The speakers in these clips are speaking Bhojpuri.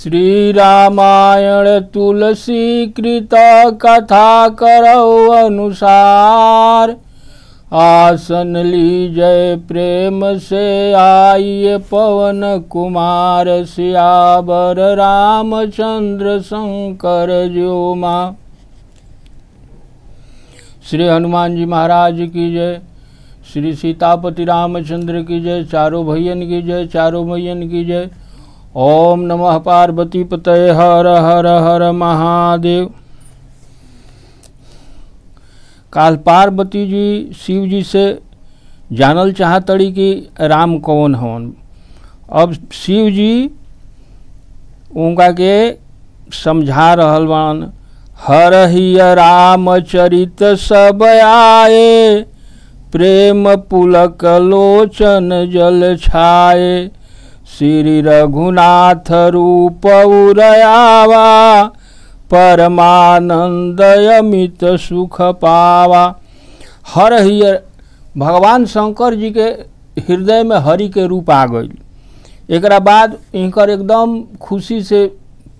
श्री रामायण तुलसी कृत कथा करौ अनुसार। आसन लीजय प्रेम से आइए पवन कुमार। सियावर रामचंद्र शंकर ज्यो मां। श्री हनुमान जी महाराज की जय। श्री सीतापति रामचंद्र की जय। चारों भैयन की जय। चारों भैयन की जय। ओम नमः पार्वती पतये। हर हर हर महादेव। काल पार्वती जी शिव जी से जानल चाहतड़ी कि राम कौन हवन। अब शिव जी उनका के समझा रहल बान। हर हिय रामचरित सब आए। प्रेम पुलक लोचन जल छाए। श्री रघुनाथ रूप उरयावा। परमानंद अमित सुख पावा। हर हिय भगवान शंकर जी के हृदय में हरि के रूप आ गई। एकरा बाद इनकर एकदम खुशी से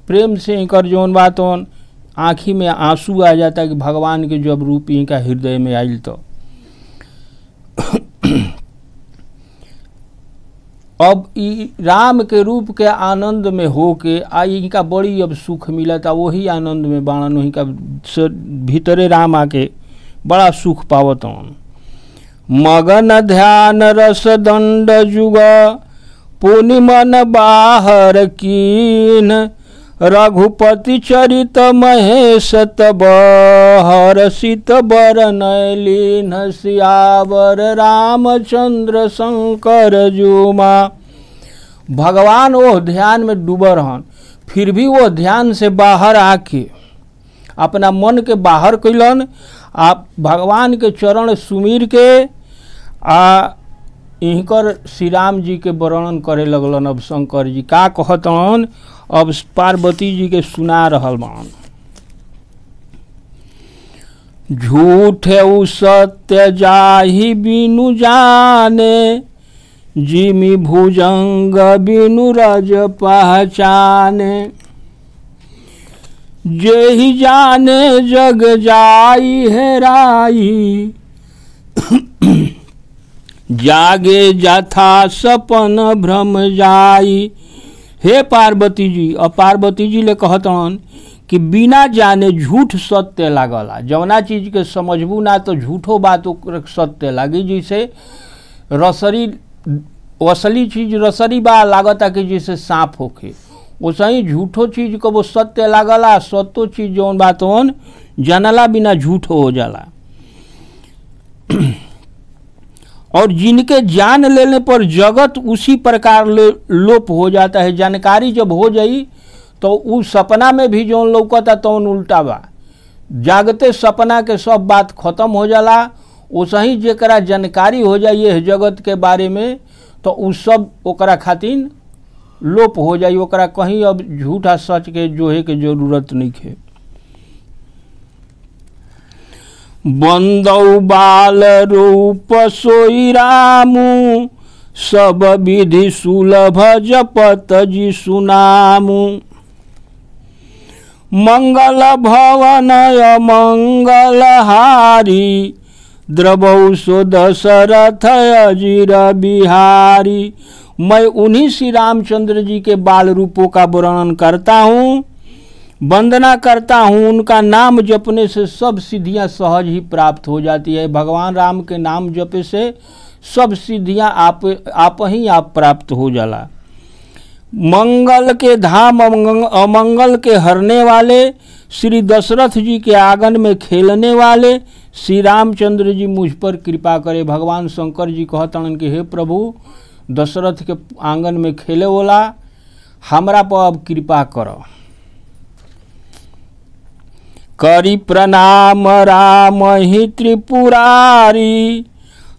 प्रेम से इनकर जौन बात आँखी में आंसू आ जाता कि भगवान के जब रूप इनका हृदय में आयल तो अब राम के रूप के आनंद में होके इनका बड़ी अब सुख मिला था। वही आनंद में बाणन वही का भीतरे राम आके बड़ा सुख पावत। मगन ध्यान रस दंड जुग पुनि मन बाहर कीन। रघुपति चरित महेश तब हर्षित बरन लीन। सियावर रामचंद्र शंकर ज्यो मां। भगवान वो ध्यान में डूबा रहन, फिर भी वो ध्यान से बाहर आके अपना मन के बाहर कैलन। आप भगवान के चरण सुमीर के इनकर श्री राम जी के वर्णन करे लगलन। अब शंकर जी का कहतन अब पार्वती जी के सुना रहल बान। झूठे उ सत्य जाहि बिनु जाने। जिमि भुजंग बिनु रज पहचाने। जेहि जाने जग जाई हेराई। जागे जथा सपन भ्रम जाई। हे पार्वती जी, और पार्वती जी ले कहतन कि बिना जाने झूठ सत्य लागला। जवना चीज के समझबू ना तो झूठो बात सत्य लागी। जैसे रसरी असली चीज रसरी बा लागता कि जैसे सांप होके, वैसे ही झूठो चीज को वो सत्य लागला। सत्यो चीज जौन बात जानला बिना झूठो हो जाला। और जिनके जान लेने पर जगत उसी प्रकार लोप हो जाता है। जानकारी जब हो जाई तो उस सपना में भी जो लौकता तो उल्टा बा। जागते सपना के सब बात खत्म हो जाला। वैसे ही जेकरा जानकारी हो जाइए जगत के बारे में तो उस सब ओकरा खातिर लोप हो जाई। ओकरा कहीं अब झूठा सच के जोहे के जरूरत नहीं है। बंदौ बाल रूप सोई रामू। सब विधि सुलभ जपत जी सुनामू। मंगल भवन मंगल हारी। द्रवौ सो दशरथ अजीर बिहारी। मैं उन्हीं श्री रामचंद्र जी के बाल रूपों का वर्णन करता हूँ, वंदना करता हूँ। उनका नाम जपने से सब सिद्धियाँ सहज ही प्राप्त हो जाती है। भगवान राम के नाम जपे से सब सिद्धियाँ आप ही प्राप्त हो जाला। मंगल के धाम अमंगल के हरने वाले। श्री दशरथ जी के आंगन में खेलने वाले। श्री रामचंद्र जी मुझ पर कृपा करे। भगवान शंकर जी कहतन कि हे प्रभु, दशरथ के आंगन में खेले वाला हमरा पर अब कृपा करो। करी प्रणाम राम ही त्रिपुरारी।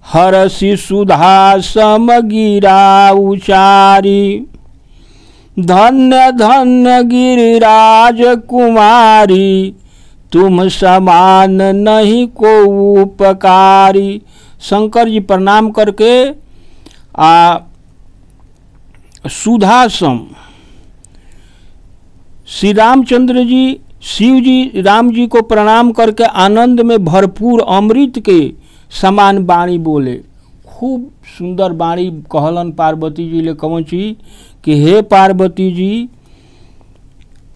हरषि सुधा सम गिरा उचारी। धन्य धन्य गिरिराज कुमारी। तुम समान नहीं को उपकारी। शंकर जी प्रणाम करके सुधासम श्री रामचंद्र जी शिव जी राम जी को प्रणाम करके आनंद में भरपूर अमृत के समान वाणी बोले। खूब सुंदर वाणी कहलन पार्वती जी ले कवची कि हे पार्वती जी,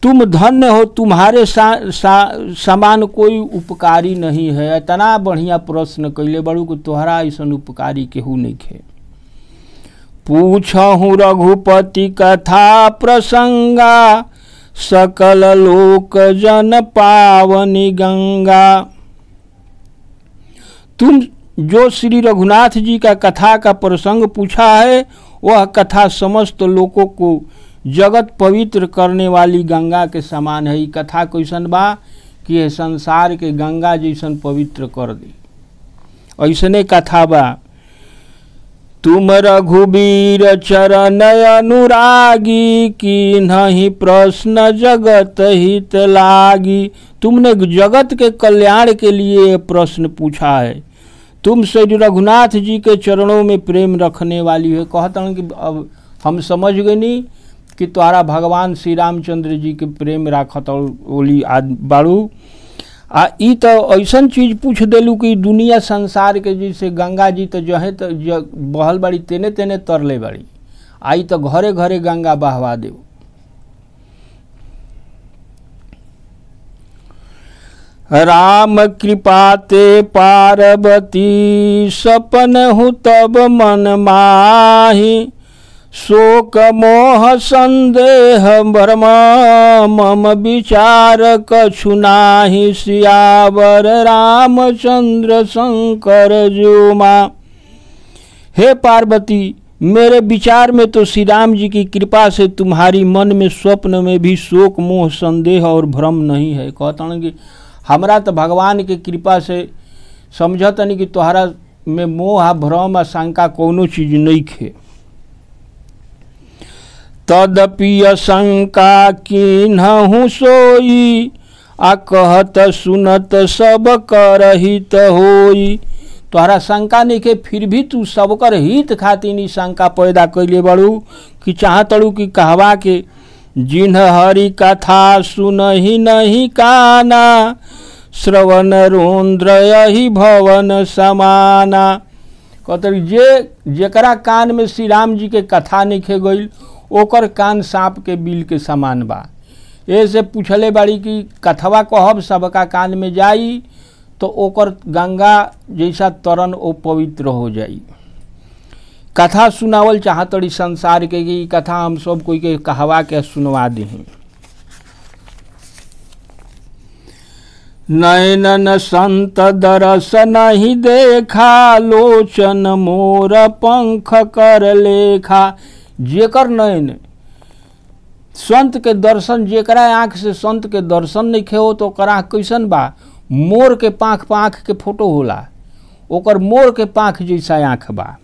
तुम धन्य हो, तुम्हारे समान कोई उपकारी नहीं है। इतना बढ़िया प्रश्न कैले बड़ू कि तोहरा ऐसा उपकारी केहू नहीं खे। पूछहु रघुपति कथा प्रसंगा, सकल लोक जन पावनी गंगा। तुम जो श्री रघुनाथ जी का कथा का प्रसंग पूछा है, वह कथा समस्त लोगों को जगत पवित्र करने वाली गंगा के समान है। कथा कैसन बा कि यह संसार के गंगा जैसन पवित्र कर दी, ऐसने कथा बा। तुम रघुबीर चरण अनुरागी, की नहीं प्रश्न जगत हित लागी। तुमने जगत के कल्याण के लिए प्रश्न पूछा है। तुम श्री रघुनाथ जी के चरणों में प्रेम रखने वाली है। कहता हूँ कि अब हम समझ गए नहीं कि तुम्हारा भगवान श्री रामचंद्र जी के प्रेम राखत ओली बाड़ू। ई तो ऐसा चीज़ पूछ देलू कि दुनिया संसार के जैसे गंगा जी तो जो है तो बहल बड़ी तेने तेने तरले बड़ी, आई तो घरे घरे गंगा बहवा दे। राम कृपा ते पार्वती, सपन हूँ तब मन माही। शोक मोह संदेह भ्रम, मम विचार कछु नाही। सियावर रामचंद्र शंकर जो माँ। हे पार्वती, मेरे विचार में तो श्री राम जी की कृपा से तुम्हारी मन में स्वप्न में भी शोक मोह संदेह और भ्रम नहीं है। कहता हूँ कि हमरा तो भगवान के कृपा से समझत नहीं कि तोहरा में मोह भ्रम शंका कोनो चीज नहीं खे। तदपि शंका कीन्हु सोई, आ कहत सुनत सब कर हित होई। तोहरा शंका नहीं के, फिर भी तू सबकर हित खातिर शंका पैदा कैले बड़ू कि चाहतड़ू कि कहवा के जिन्ह हरि कथा सुनहि नहीं काना, श्रवण रोन्द्र यही भवन समाना। कहते जेकरा कान में श्री राम जी के कथा नहीं खे गई, ओकर कान सांप के बिल के समान बा। ऐसे पूछले बाड़ी कि कथवा कहब सबका कान में जाई तो ओकर गंगा जैसा तरन ओ पवित्र हो जाई। कथा सुनावल चाहतड़ी संसार के कि कथा हम सब कोई के कहवा के सुनवा दी। नयनन संत दरस नहीं देखा, लोचन मोर पंख कर लेखा। जेकर नयन संत के दर्शन, जेकरा आँख से संत के दर्शन नहीं खेओ तो ओकर आँख कैसन बा? मोर के पाँख पर आँख के फोटो होला, ओकर मोर के पाँख जैसा आँख बा।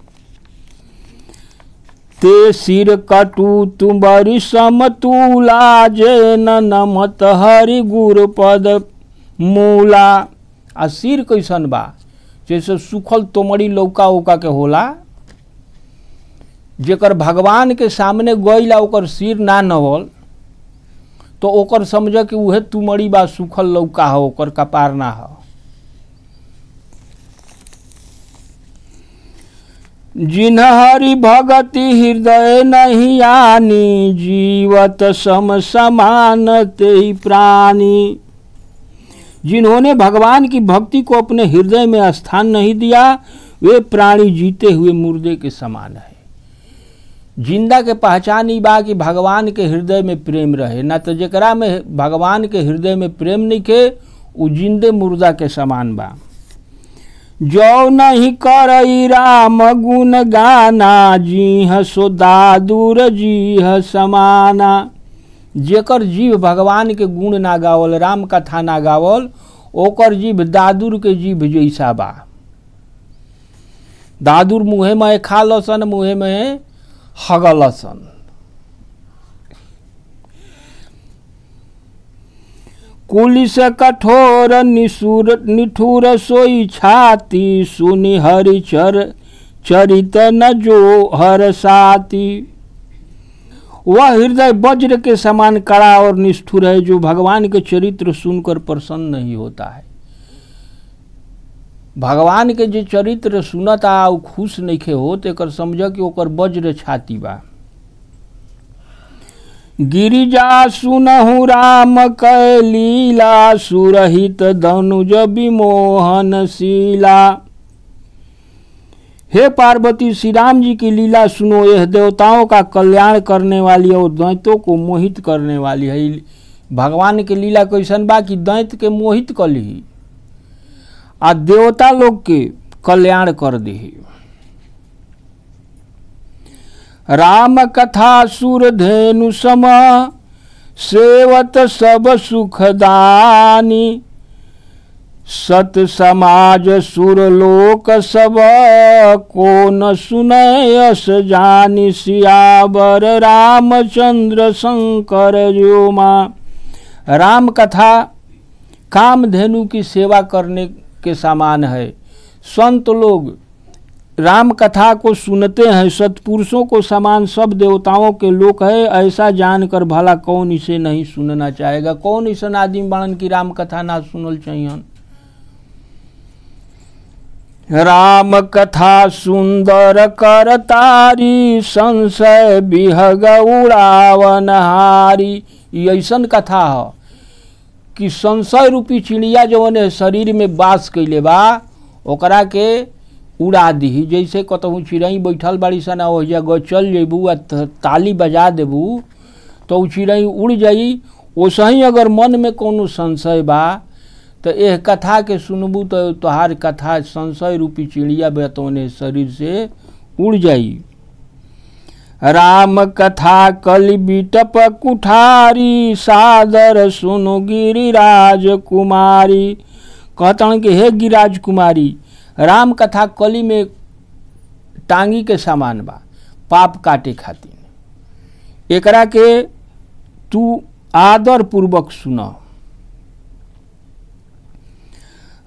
ते सिर कटु तुम्बरी समतूला, जे नमत हरि गुरु पद मूला। आ सिर कैसन बा? जैसे सुखल तोमड़ी लौका उका के होला। जेकर भगवान के सामने गईला ओकर सिर ना नवल तो ओकर समझ कि उहे तुमड़ी बा, सुखल लौका हो, ओकर कपार ना हो। जिन्ह हरि भगति हृदय नहीं आनी, जीवत सम समान ते प्राणी। जिन्होंने भगवान की भक्ति को अपने हृदय में स्थान नहीं दिया, वे प्राणी जीते हुए मुर्दे के समान है। जिंदा के पहचान ही बा कि भगवान के हृदय में प्रेम रहे, ना तो जेकरा में भगवान के हृदय में प्रेम नहीं के उ जिंदे मुर्दा के समान बा। जो नहीं करई राम गुण गाना, जीह सो दादुर जीह समाना। जेकर जीव भगवान के गुण ना गावल, राम कथा ना गावल, ओकर जीव दादुर के जीव जैसा बा। दादुर मुँहे में खा लसन, मुँहे में हगलसन। कुलिस कठोर निठुर सोई छाती, सुनि हरिचर चरित न जो हर साती। वह हृदय वज्र के समान कड़ा और निष्ठुर है, जो भगवान के चरित्र सुनकर प्रसन्न नहीं होता है। भगवान के जो चरित्र सुनता वो खुश नइखे होत, एकर समझ कि ओकर वज्र छाती बा। गिरिजा सुनहु राम कै लीला, सुरहित धनुज विमोहन शीला। हे पार्वती, श्री राम जी की लीला सुनो, यह देवताओं का कल्याण करने वाली और दैत्यों को मोहित करने वाली है। भगवान के लीला कैसन बा कि दैत्य के मोहित कर ली आ देवता लोग के कल्याण कर दी। राम कथा सुर धेनु सम, सेवत सब सुखदानी। सत समाज सुर लोक सब, को न सुनय यस जानी। सियावर रामचंद्र शंकर जो माँ। राम कथा कामधेनु की सेवा करने के समान है। संत लोग राम कथा को सुनते हैं, सत्पुरुषों को समान सब देवताओं के लोक है, ऐसा जानकर भला कौन इसे नहीं सुनना चाहेगा। कौन ऐसा आदमी बाणन की राम कथा ना सुनल चाहिए। राम कथा सुंदर कर तारी, संशय बिहग उड़ावन हारी। ऐसन कथा है कि संशय रूपी चिड़िया जवन शरीर में बास कैले बा ओकरा के उड़ा दी। जैसे कतहु चिड़ई बैठल बाड़ी सन हो जगह चल जेबू आ ताली बजा देबू तो चिड़ई उड़ जाई। वैसे ही अगर मन में कोनो संशय बा तो यह कथा के सुनबू तो तोहार कथा संशय रूपी चिड़िया बेतौने शरीर से उड़ जाई। राम कथा कलि बिटप कुठारी, सादर सुनो गिरिराज कुमारी। कहतन कि हे गिरिराज कुमारी, राम कथा कली में टांगी के समान बा, पाप काटे खातिर। एकरा के तू आदर पूर्वक सुना।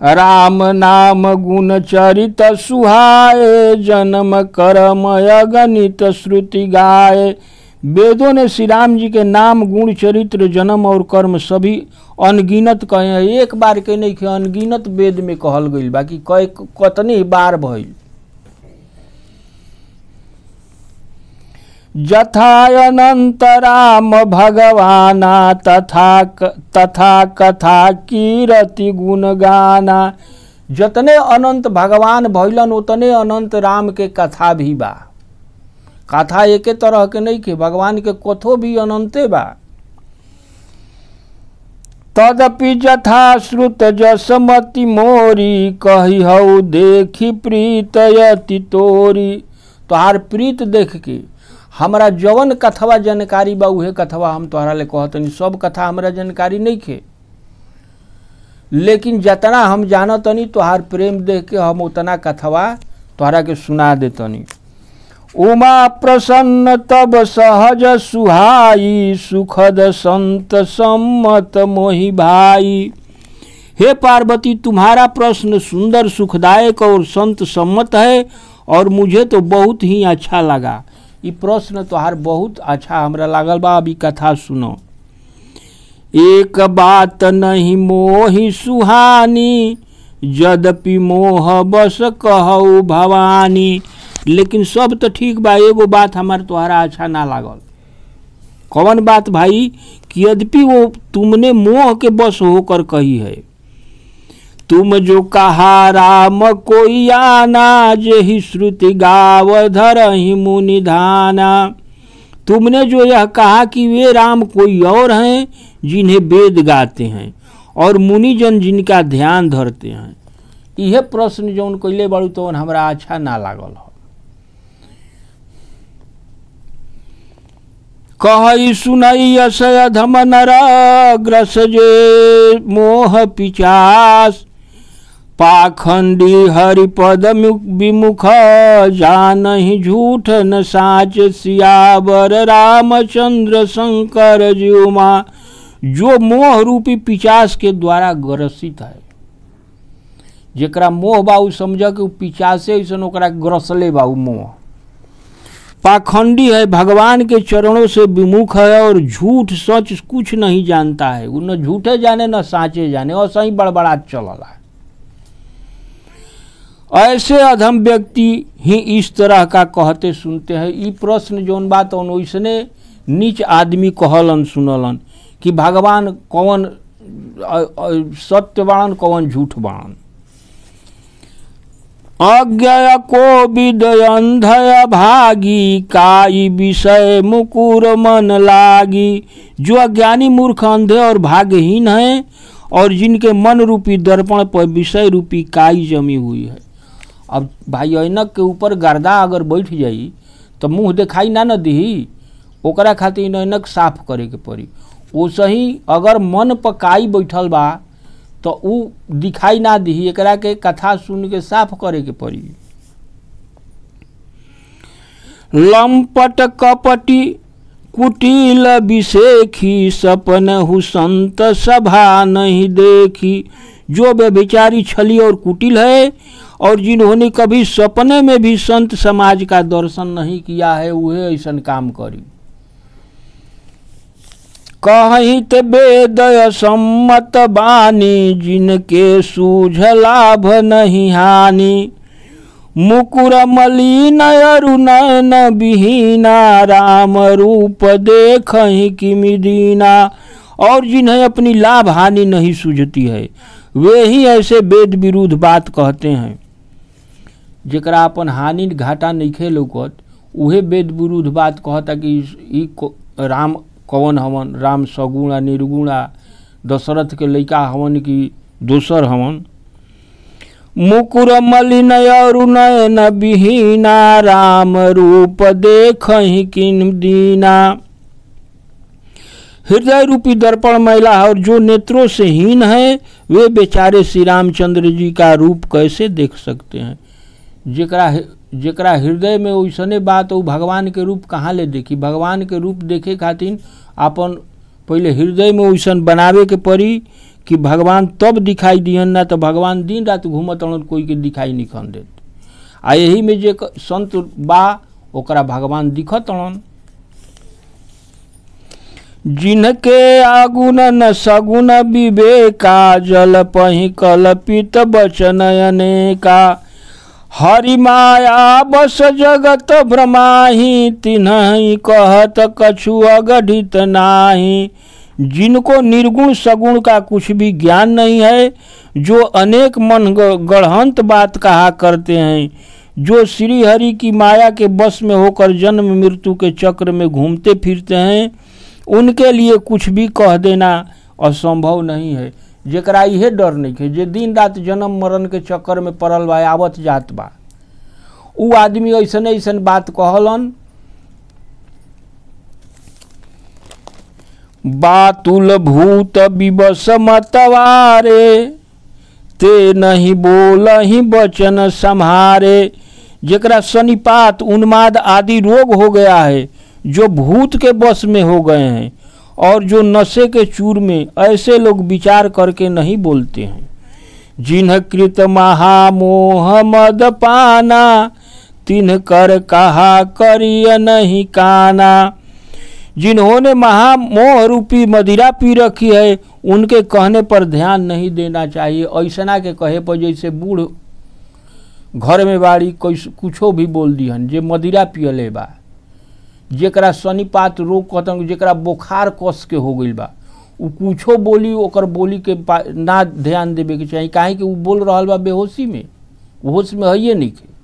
राम नाम गुण चरित सुहाए, जन्म कर्म अगणित श्रुति गाए। वेदों ने श्री राम जी के नाम गुण चरित्र जन्म और कर्म सभी अनगिनत कहे हैं। एक बार के नहीं के अनगिनत वेद में कहल गई, बाकी कतनी बार भइल। जथा अनंत राम भगवाना, तथा कथा कीरति गुण गाना। जतने अनंत भगवान भइलन उतने अनंत राम के कथा भी बा। कथा एके तरह के नहीं के, भगवान के कथो भी अनंते बा। तदपि जथा श्रुत जसमति मोरी, कही हऊ देखी प्रीत यति तोरी। तोहार प्रीत देख के हमरा जवन कथवा जानकारी बा उहे कथवा हम तोहरा ले कहतनी। सब कथा हमरा जानकारी नहीं खे, लेकिन जितना हम जानतनी तोहार प्रेम देख के हम उतना कथवा तोहरा के सुना देतनी। उमा प्रसन्न तब सहज सुहाई, सुखद संत सम्मत मोहि भाई। हे पार्वती, तुम्हारा प्रश्न सुंदर सुखदायक और संत सम्मत है और मुझे तो बहुत ही अच्छा लगा। ये प्रश्न तोहार बहुत अच्छा हमरा लागल बा। अभी कथा सुनो। एक बात नहीं मोहि सुहानी, यद्यपि मोह बस कहऊ भवानी। लेकिन सब तो ठीक बा, एगो बात हमार तोहरा अच्छा ना लागल। कौन बात भाई? कि यद्यपि वो तुमने मोह के बस होकर कही है। तुम जो कहा राम कोई आना, जेहि श्रुति गाव धरहि मुनि धाना। तुमने जो यह कहा कि वे राम कोई और हैं जिन्हें वेद गाते हैं और मुनिजन जिनका ध्यान धरते हैं। यह प्रश्न जौन कैले बड़ू तो हमरा अच्छा ना लागल हो। कहि सुनई असय अधम नर, ग्रस जे मोह पिचास। पाखंडी हरिपद विमुख, जानहि झूठ न साच। सियावर रामचंद्र शंकर जीव माँ। जो मोह रूपी पिचास के द्वारा ग्रसित है, जेकरा मोह बाऊ समझ के पिचासे ऐसा ओकरा ग्रसले बाऊ मोह। पाखंडी है, भगवान के चरणों से विमुख है और झूठ सच कुछ नहीं जानता है। वो न झूठे जाने न साचे जाने, और सही बड़बड़ात चलला। ऐसे अधम व्यक्ति ही इस तरह का कहते सुनते हैं। ई प्रश्न जौन बात वैसने नीच आदमी कहलन सुनलन कि भगवान कौन सत्य बाणन कौन झूठ बाणन। अज्ञय को विदय अंधय भागी, काई विषय मुकुर मन लागी। जो अज्ञानी मूर्ख अंधे और भाग्यहीन हैं और जिनके मन रूपी दर्पण पर विषय रूपी काई जमी हुई है। अब भाई ऐनक के ऊपर गर्दा अगर बैठ जाई तो मुंह दिखाई ना न दी, ओकरा खातिर ऐनक साफ करे के पड़ी। ओसे ही अगर मन पर काई बैठल बा तो ऊ दिखाई ना दी, एकरा के कथा सुन के साफ करे के पड़ी। लंपट कपटी कुटिल विषेखी, सपन हु संत सभा नहीं देखी। जो व्यभिचारी छली और कुटिल है और जिन्होंने कभी सपने में भी संत समाज का दर्शन नहीं किया है, वह ऐसा काम करी। कहीं ते वेदय सम्मत बानी, जिनके सूझ लाभ नहीं हानि। मुकुर मलिन अरुणन विहीना, राम रूप देखहि किमि दीना। और जिन्हें अपनी लाभ हानि नहीं सूझती है, वे ही ऐसे वेद विरुद्ध बात कहते हैं। जेकरा अपन हानि घाटा नहीं लौकत, उहे वेद विरुद्ध बात कहता कि ई राम कौन हवन, राम सगुणा निर्गुणा, दशरथ के लइका हवन कि दोसर हवन। मुकुर मलिन अरुणन विहीना, राम रूप देखहि किम दीना। हृदय रूपी दर्पण मैला है और जो नेत्रों से हीन है, वे बेचारे श्री रामचंद्र जी का रूप कैसे देख सकते हैं। जेकरा हृदय में वैसने बात हो, भगवान के रूप कहाँ ले देखी। भगवान के रूप देखे खातिर अपन पहले हृदय में वैसन बनावे के पड़ी कि भगवान तब दिखाई दिहन, ना तो भगवान दिन रात घूमत कोई के दिखाई नहीं खन देत। आ यही में जे संत बा ओकरा भगवान दिखत। जिनके आगुन न सगुन विवेका, जल पहि कल्पित बचन अनेका। हरि माया बस जगत भ्रमाहि, तिन्हि कहत कछु अगढ़ित नाही। जिनको निर्गुण सगुण का कुछ भी ज्ञान नहीं है, जो अनेक मन गढ़ंत बात कहा करते हैं, जो श्री हरि की माया के बस में होकर जन्म मृत्यु के चक्र में घूमते फिरते हैं, उनके लिए कुछ भी कह देना असंभव नहीं है। जेकरा इहे डर नहीं है, जे दिन रात जन्म मरण के चक्कर में पड़ल बा, आवत जात बा, उ आदमी ऐसन ऐसन बात कहलन। बातुल भूत विवश मतवारे, ते नहीं बोलहि बचन सम्हारे। जेकरा शनिपात उन्माद आदि रोग हो गया है, जो भूत के बस में हो गए हैं और जो नशे के चूर में, ऐसे लोग विचार करके नहीं बोलते हैं। जिन्ह कृत महामोह मद पाना, तिन्ह कर कहा करिय नहीं काना। जिन्होंने महामोह रूपी मदिरा पी रखी है, उनके कहने पर ध्यान नहीं देना चाहिए। ऐसना के कहे पर जैसे बूढ़ घर में बाड़ी कुछो भी बोल दिहन, जे मदिरा पियले बा, जेकरा शनिपात रोग कहतन, जेकरा बुखार कस के हो गई बा, उ कुछो बोली, ओकर बोली के ना ध्यान देवे के चाहिए। काहे कि उ बोल रहा बा बेहोशी में, होश में है नहीं के।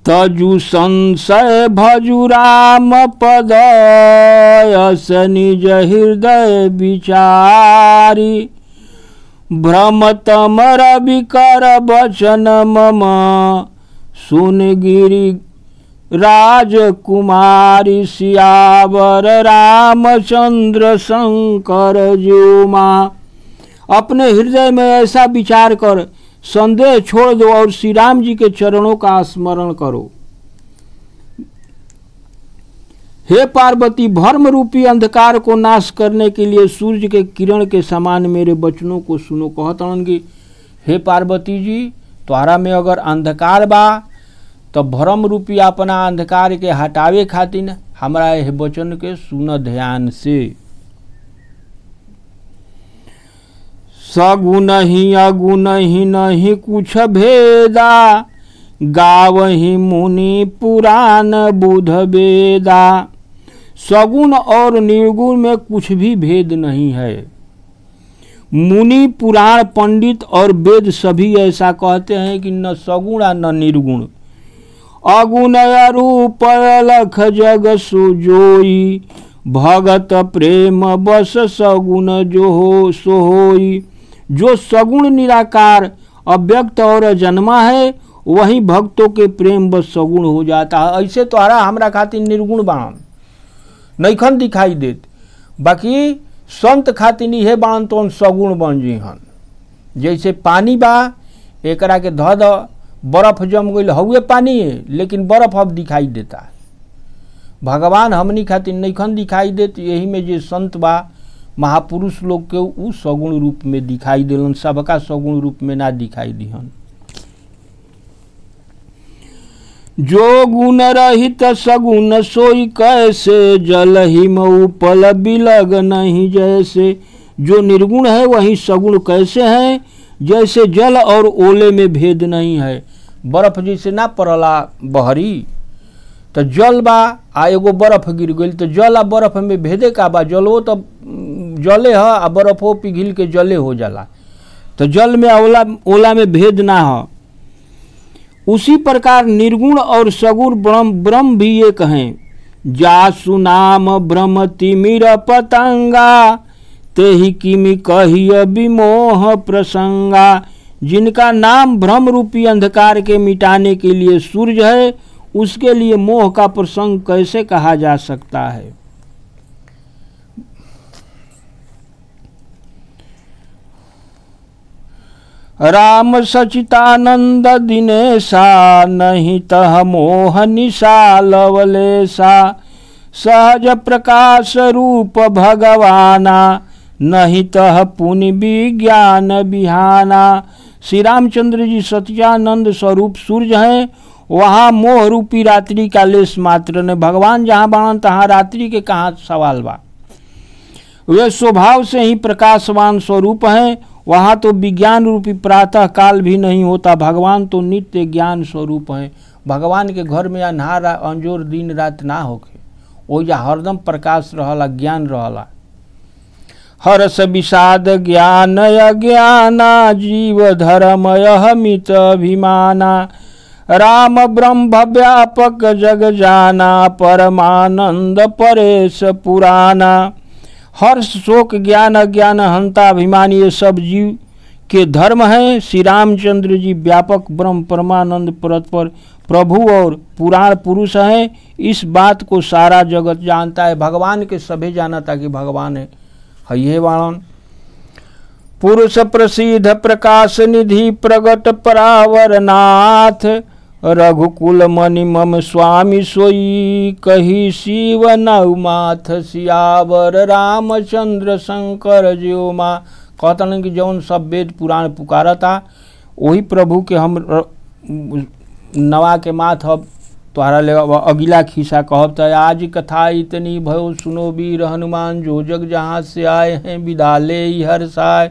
तजु संशय भजु राम पद, यस निज हृदय विचारी। भ्रमतम रवि कर बचन मम, सुन गिरि राजकुमारी। सियावर रामचंद्र शंकर ज्योमा। अपने हृदय में ऐसा विचार कर संदेह छोड़ दो और श्री राम जी के चरणों का स्मरण करो। हे पार्वती, भ्रम रूपी अंधकार को नाश करने के लिए सूर्य के किरण के समान मेरे वचनों को सुनो। कहतनगी हे पार्वती जी, तोहरा में अगर अंधकार बा तो भ्रम रूपी अपना अंधकार के हटावे खातिर हमरा यह वचन के सुन ध्यान से। सगुण ही अगुण ही नहीं कुछ भेदा, गावहि मुनि पुराण बुध वेदा। सगुण और निर्गुण में कुछ भी भेद नहीं है। मुनि पुराण पंडित और वेद सभी ऐसा कहते हैं कि न सगुण न निर्गुण। अगुण रूप अलख जग सुजोई, भगत प्रेम बस सगुण जो हो सो होई। जो सगुण निराकार अव्यक्त और अजन्मा है वही भक्तों के प्रेम बस सगुण हो जाता है। ऐसे तोहरा हमरा खातिर निर्गुण बाण नैखन दिखाई देत, बाकी संत खातिर इहे बाण तो सगुण बन जीहन। जैसे पानी बा, एकरा के ध द, बर्फ जम गई हउए पानी है, लेकिन बर्फ अब दिखाई देता है। भगवान हमनी खातिर नैखन दिखाई देत, यही में जे संत बा महापुरुष लोग के उ सगुण रूप में दिखाई दिलन, सबका सगुण रूप में ना दिखाई दिहन। जो गुण रहित सगुण सोई कैसे, जल हिम उपल बिलग नहीं जैसे। जो निर्गुण है वही सगुण कैसे है, जैसे जल और ओले में भेद नहीं है। बर्फ जैसे ना पड़ला बहरी तो जल बा आ एगो बर्फ गिर गई तो जल आ बर्फ में भेदे का बा। जलो तो जले है आ बर्फो पिघल के जले हो जाला, तो जल में ओला में भेद ना हो। उसी प्रकार निर्गुण और सगुण ब्रह्म भी एक हैं। जासु नाम ब्रह्म तिमिर पतंगा, तेहि किमि कहिय विमोह प्रसंगा। जिनका नाम भ्रम रूपी अंधकार के मिटाने के लिए सूर्य है, उसके लिए मोह का प्रसंग कैसे कहा जा सकता है। राम सचितानंद दिनेशा, नहीं तह मोह निशा लवलेशा। सहज प्रकाश रूप भगवाना, नहीं तह पुनि विज्ञान बिहाना। श्री रामचंद्र जी सत्यानंद स्वरूप सूर्य हैं, वहाँ मोह रूपी रात्रि का लेश मात्र ने। भगवान जहाँ बाण तहाँ रात्रि के कहाँ सवाल बा। वे स्वभाव से ही प्रकाशवान स्वरूप हैं, वहाँ तो विज्ञान रूपी प्रातः काल भी नहीं होता। भगवान तो नित्य ज्ञान स्वरूप हैं। भगवान के घर में अन्हार अंजोर दिन रात ना होके, ओजा हरदम प्रकाश रहला, ज्ञान रहला। हर्ष विषाद ज्ञान अज्ञाना, जीव धर्म अहमित अभिमाना। राम ब्रह्म व्यापक जग जाना, परमानंद परेश पुराना। हर्ष शोक ज्ञान अज्ञान हंता अभिमान ये सब जीव के धर्म हैं। श्री रामचंद्र जी व्यापक ब्रह्म परमानंद परतपर प्रभु और पुराण पुरुष हैं। इस बात को सारा जगत जानता है। भगवान के सभी जानता कि भगवान है ये वाणन। पुरुष प्रसिद्ध प्रकाश निधि प्रगट परावरनाथ, रघुकुल मणि मम स्वामी सोई, कही शिव नवमाथ। सियावर रामचंद्र शंकर ज्यो माँ। कहतन कि जौन सब वेद पुराण पुकारता वही प्रभु के हम नवा के माथ अब तोहरा ले अगिला खिस्सा कहब त। आज कथा इतनी भयो सुनो वीर हनुमान, जो जग जहाँ से आए हैं विदा ले हर साय।